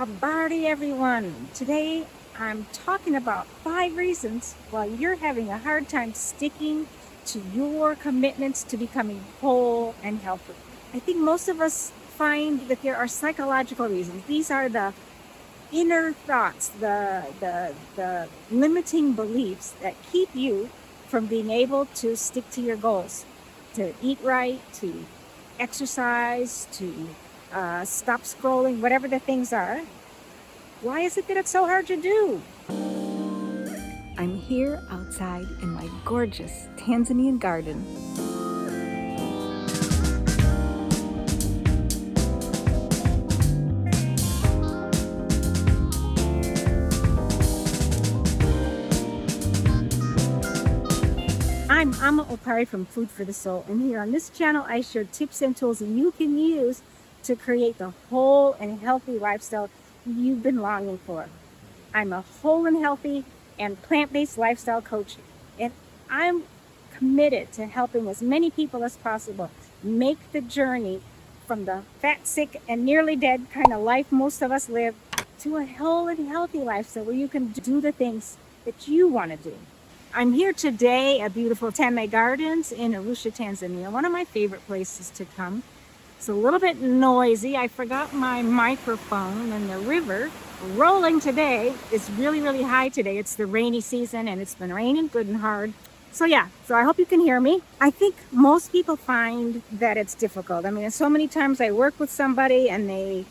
Habari everyone! Today I'm talking about 5 reasons why you're having a hard time sticking to your commitments to becoming whole and healthy. I think most of us find that there are psychological reasons. These are the inner thoughts, the limiting beliefs that keep you from being able to stick to your goals, to eat right, to exercise, to stop scrolling, whatever the things are. Why is it that it's so hard to do? I'm here outside in my gorgeous Tanzanian garden. I'm Opare from Food for the Soul, and here on this channel I share tips and tools you can use to create the whole and healthy lifestyle you've been longing for. I'm a whole and healthy and plant-based lifestyle coach, and I'm committed to helping as many people as possible make the journey from the fat, sick, and nearly dead kind of life most of us live to a whole and healthy lifestyle where you can do the things that you want to do. I'm here today at beautiful Tame Gardens in Arusha, Tanzania, one of my favorite places to come. It's a little bit noisy. I forgot my microphone, and the river rolling today is really, really high today. It's the rainy season and it's been raining good and hard. So I hope you can hear me. I think most people find that it's difficult. I mean, so many times I work with somebody and they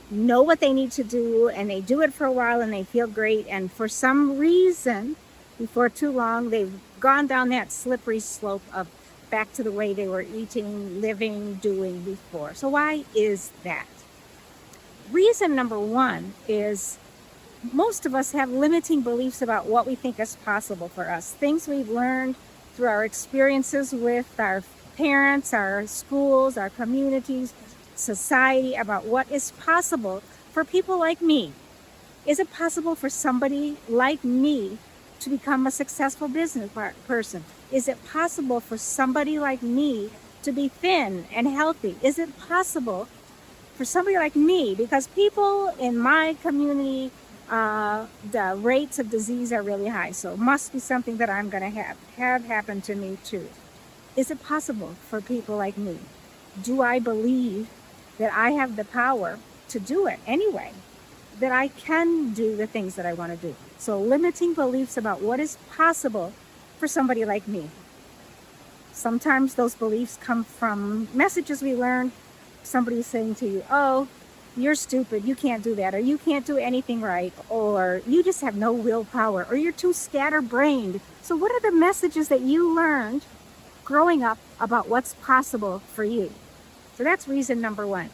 know what they need to do and they do it for a while and they feel great. And for some reason, before too long, they've gone down that slippery slope of back to the way they were eating, living, doing before. So why is that? Reason number one is most of us have limiting beliefs about what we think is possible for us. Things we've learned through our experiences with our parents, our schools, our communities, society about what is possible for people like me. Is it possible for somebody like me to become a successful business person? Is it possible for somebody like me to be thin and healthy? Is it possible for somebody like me? Because people in my community, the rates of disease are really high. So it must be something that I'm going to have happen to me too. Is it possible for people like me? Do I believe that I have the power to do it anyway? That I can do the things that I want to do. So limiting beliefs about what is possible for somebody like me. Sometimes those beliefs come from messages we learned. Somebody saying to you, oh, you're stupid, you can't do that, or you can't do anything right, or you just have no willpower, or you're too scatterbrained. So what are the messages that you learned growing up about what's possible for you? So that's reason number one,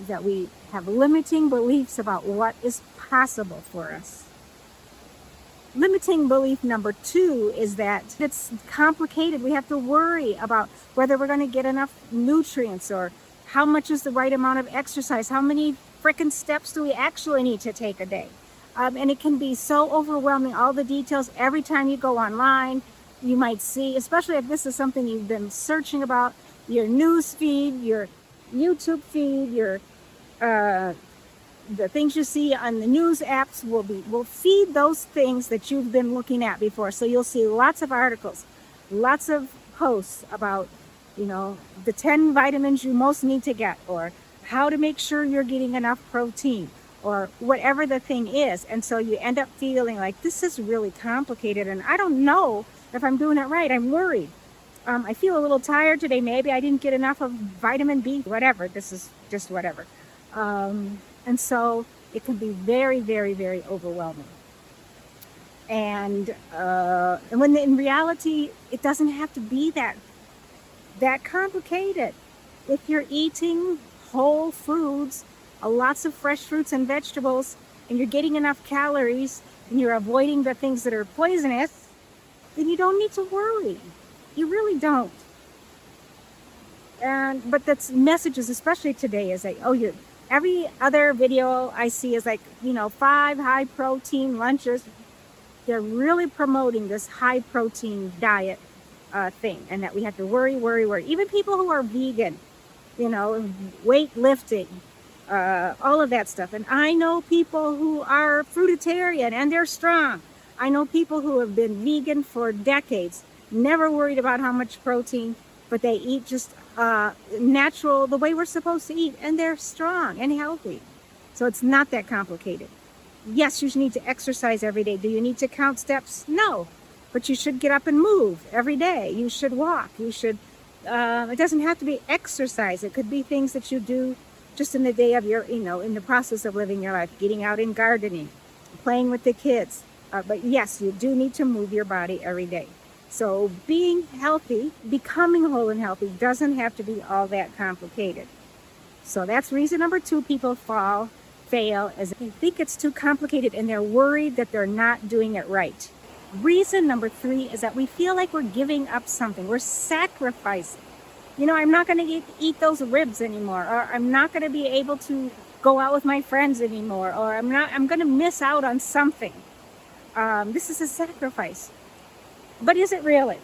that we have limiting beliefs about what is possible for us. Limiting belief number two is that it's complicated. We have to worry about whether we're going to get enough nutrients, or how much is the right amount of exercise, how many frickin' steps do we actually need to take a day. And it can be so overwhelming, all the details. Every time you go online, you might see, especially if this is something you've been searching about, your news feed, your YouTube feed, your the things you see on the news apps will feed those things that you've been looking at before. So you'll see lots of articles, lots of posts about, the 10 vitamins you most need to get, or how to make sure you're getting enough protein, or whatever the thing is. And so you end up feeling like this is really complicated and I don't know if I'm doing it right. I'm worried. I feel a little tired today. Maybe I didn't get enough of vitamin B, whatever. This is just whatever. And so it can be very, very, very overwhelming. And when in reality, it doesn't have to be that complicated. If you're eating whole foods, lots of fresh fruits and vegetables, and you're getting enough calories, and you're avoiding the things that are poisonous, then you don't need to worry. You really don't. But that's messages, especially today, is like, every other video I see is like, 5 high protein lunches. They're really promoting this high protein diet thing, and that we have to worry. Even people who are vegan, weightlifting, all of that stuff. And I know people who are fruitarian and they're strong. I know people who have been vegan for decades, never worried about how much protein, but they eat just natural, the way we're supposed to eat, and they're strong and healthy. So it's not that complicated. Yes, you need to exercise every day. Do you need to count steps? No, but you should get up and move every day. You should walk. You should, it doesn't have to be exercise. It could be things that you do just in the day of your, in the process of living your life, getting out and gardening, playing with the kids. But yes, you do need to move your body every day. So being healthy, becoming whole and healthy doesn't have to be all that complicated. So that's reason number 2, people fail, as they think it's too complicated and they're worried that they're not doing it right. Reason number 3 is that we feel like we're giving up something. We're sacrificing. I'm not going to eat those ribs anymore, or I'm not going to be able to go out with my friends anymore, or I'm going to miss out on something. This is a sacrifice. But is it really?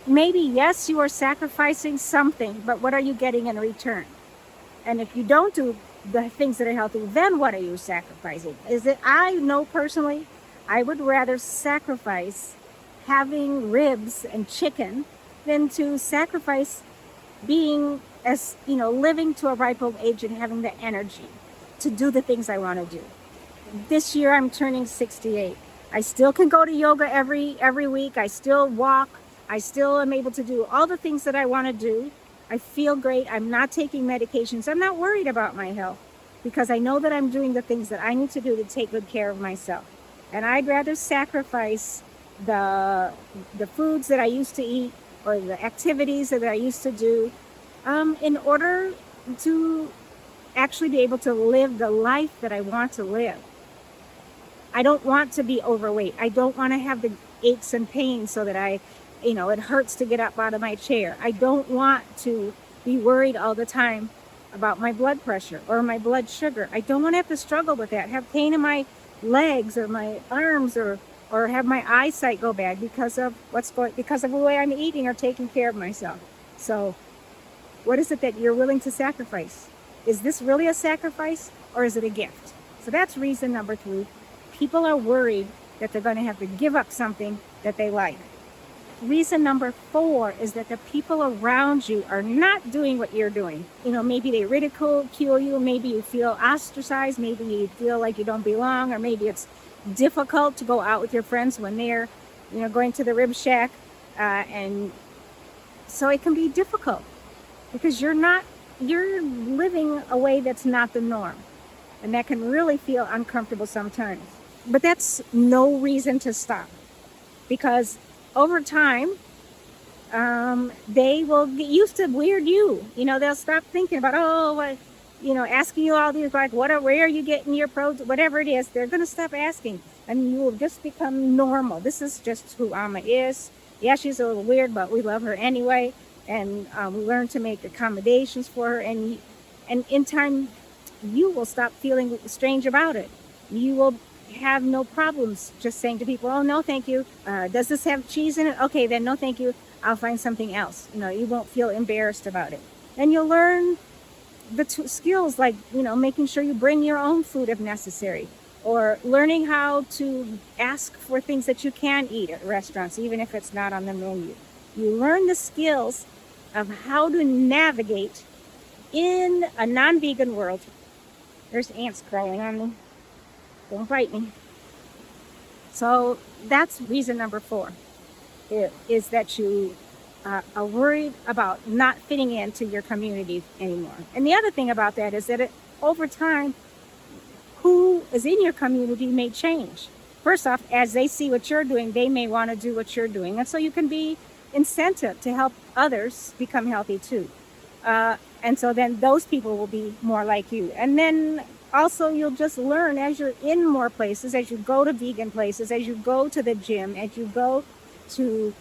Maybe, yes, you are sacrificing something, but what are you getting in return? And if you don't do the things that are healthy, then what are you sacrificing? I know personally, I would rather sacrifice having ribs and chicken than to sacrifice being living to a ripe old age and having the energy to do the things I want to do. This year I'm turning 68. I still can go to yoga every week. I still walk. I still am able to do all the things that I want to do. I feel great. I'm not taking medications. I'm not worried about my health because I know that I'm doing the things that I need to do to take good care of myself. And I'd rather sacrifice the foods that I used to eat or the activities that I used to do in order to actually be able to live the life that I want to live. I don't want to be overweight. I don't want to have the aches and pains so that it hurts to get up out of my chair. I don't want to be worried all the time about my blood pressure or my blood sugar. I don't want to have to struggle with that, have pain in my legs or my arms or have my eyesight go bad because of the way I'm eating or taking care of myself. So what is it that you're willing to sacrifice? Is this really a sacrifice or is it a gift? So that's reason number 3. People are worried that they're going to have to give up something that they like. Reason number 4 is that the people around you are not doing what you're doing. Maybe they ridicule you, maybe you feel ostracized, maybe you feel like you don't belong, or maybe it's difficult to go out with your friends when they're, going to the rib shack. And so it can be difficult because you're living a way that's not the norm. And that can really feel uncomfortable sometimes. But that's no reason to stop, because over time, they will get used to weird you. They'll stop thinking about, asking you all these, like, where are you getting your protein, whatever it is. They're going to stop asking, and you will just become normal. This is just who Amma is. Yeah, she's a little weird, but we love her anyway, and we learn to make accommodations for her. And in time, you will stop feeling strange about it. You will have no problems just saying to people, oh, no, thank you. Does this have cheese in it? Okay, then no, thank you. I'll find something else. You won't feel embarrassed about it. And you'll learn the skills like, making sure you bring your own food if necessary, or learning how to ask for things that you can eat at restaurants, even if it's not on the menu. You learn the skills of how to navigate in a non-vegan world. There's ants crawling on me. Don't bite me. So that's reason number 4, is that you are worried about not fitting into your community anymore. And the other thing about that is that over time, who is in your community may change. First off, as they see what you're doing, they may want to do what you're doing. And so you can be incentive to help others become healthy too. And so then those people will be more like you. And then also you'll just learn as you're in more places, as you go to vegan places, as you go to the gym, as you go to,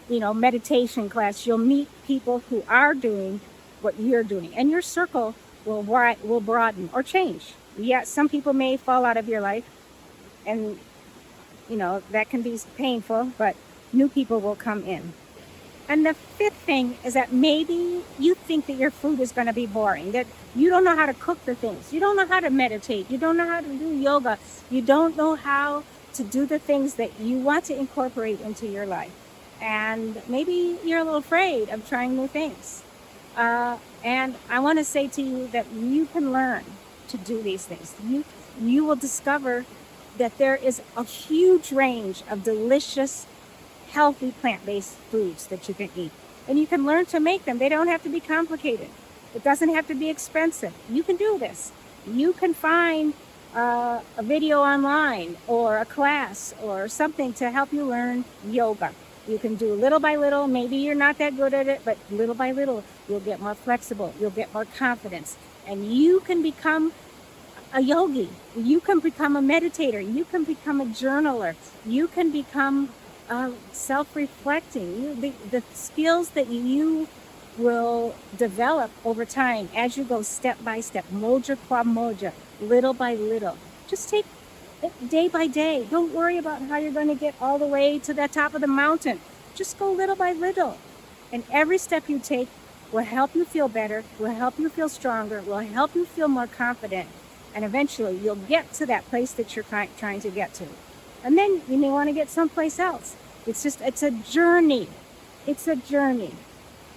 meditation class, you'll meet people who are doing what you're doing. And your circle will broaden or change. Yeah, some people may fall out of your life, and, that can be painful, but new people will come in. And the fifth thing is that maybe you think that your food is going to be boring, that you don't know how to cook the things, you don't know how to meditate, you don't know how to do yoga, you don't know how to do the things that you want to incorporate into your life. And maybe you're a little afraid of trying new things. And I want to say to you that you can learn to do these things. You will discover that there is a huge range of delicious, healthy plant-based foods that you can eat. And you can learn to make them. They don't have to be complicated. It doesn't have to be expensive. You can do this. You can find a video online or a class or something to help you learn yoga. You can do little by little. Maybe you're not that good at it, but little by little, you'll get more flexible. You'll get more confidence. And you can become a yogi. You can become a meditator. You can become a journaler. You can become self-reflecting. The skills that you will develop over time as you go step by step, moja qua moja, little by little. Just take it day by day. Don't worry about how you're going to get all the way to the top of the mountain. Just go little by little. And every step you take will help you feel better, will help you feel stronger, will help you feel more confident. And eventually you'll get to that place that you're trying to get to. And then you may want to get someplace else. It's a journey. It's a journey.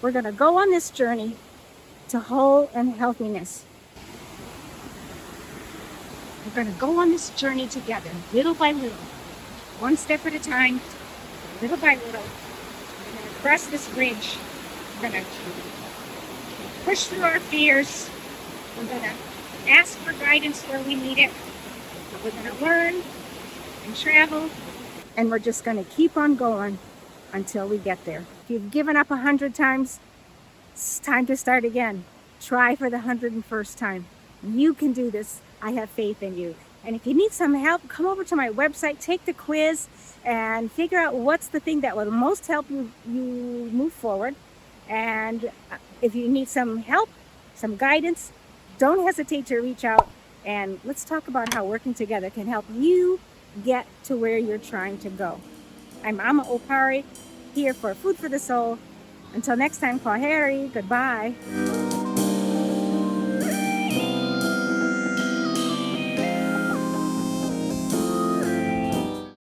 We're going to go on this journey to whole and healthiness. We're going to go on this journey together, little by little, one step at a time, little by little. We're going to cross this bridge. We're going to push through our fears. We're going to ask for guidance where we need it. We're going to learn and travel, and we're just going to keep on going until we get there. If you've given up 100 times, it's time to start again. Try for the 101st time. You can do this. I have faith in you. And if you need some help, come over to my website, take the quiz, and figure out what's the thing that will most help you move forward. And if you need some help, some guidance, don't hesitate to reach out, and let's talk about how working together can help you get to where you're trying to go. I'm Mama Opare, here for Food for the Soul. Until next time, Kwaheri, goodbye.